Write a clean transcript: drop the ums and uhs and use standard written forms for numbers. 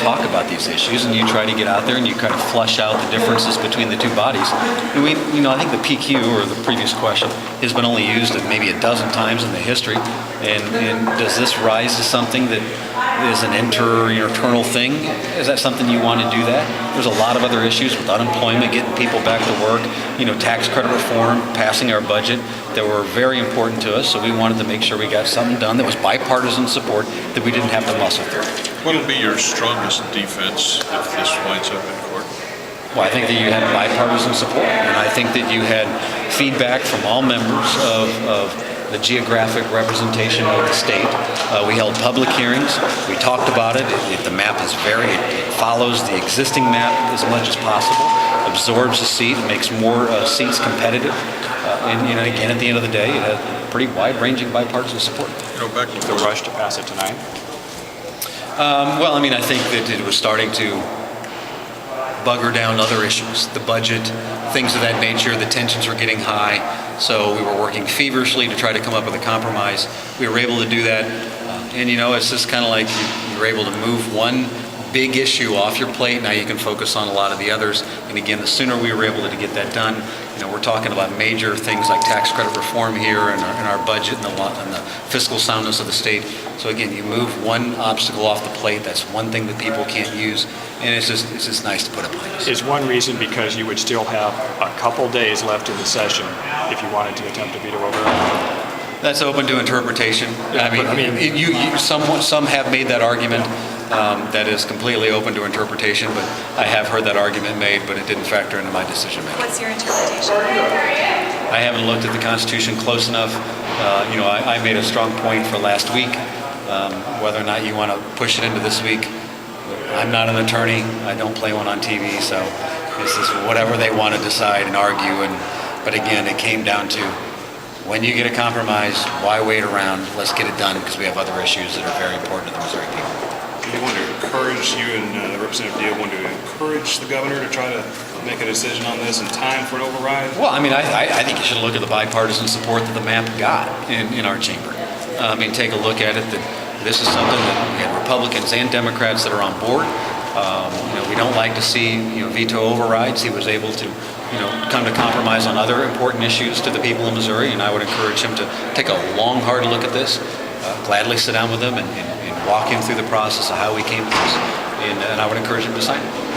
talk about these issues, and you try to get out there and you kind of flush out the differences between the two bodies. And I think the PQ, or the previous question, has been only used maybe a dozen times in the history. And does this rise to something that is an internal thing? Is that something you want to do that? There's a lot of other issues with unemployment, getting people back to work, tax credit reform, passing our budget that were very important to us. So we wanted to make sure we got something done that was bipartisan support, that we didn't have to muscle through. What will be your strongest defense if this winds up in court? Well, I think that you had bipartisan support, and I think that you had feedback from all members of the geographic representation of the state. We held public hearings. We talked about it. The map is it follows the existing map as much as possible, absorbs a seat, makes more seats competitive. And again, at the end of the day, it has pretty wide-ranging bipartisan support. Back to the rush to pass it tonight. I think that it was starting to bugger down other issues, the budget, things of that nature. The tensions were getting high, so we were working feverishly to try to come up with a compromise. We were able to do that, and it's just kind of like you're able to move one big issue off your plate. Now you can focus on a lot of the others, and again, the sooner we were able to get that done, we're talking about major things like tax credit reform here and our budget and the fiscal soundness of the state. So again, you move one obstacle off the plate. That's one thing that people can't use, and it's just nice to put it behind us. Is one reason because you would still have a couple days left in the session if you wanted to attempt a veto override? That's open to interpretation. Some have made that argument. That is completely open to interpretation, but I have heard that argument made, but it didn't factor into my decision making. What's your interpretation? I haven't looked at the Constitution close enough. I made a strong point for last week. Whether or not you want to push it into this week, I'm not an attorney. I don't play one on TV, so this is whatever they want to decide and argue. But again, it came down to, when you get a compromise, why wait around? Let's get it done, because we have other issues that are very important to the Missouri people. Do you want to encourage, you and Representative Deal want to encourage the governor to try to make a decision on this in time for an override? Well, I think you should look at the bipartisan support that the map got in our chamber. Take a look at it. This is something that we had Republicans and Democrats that are on board. We don't like to see veto overrides. He was able to come to compromise on other important issues to the people of Missouri, and I would encourage him to take a long, hard look at this, gladly sit down with him and walk him through the process of how we came to this, and I would encourage him to sign it.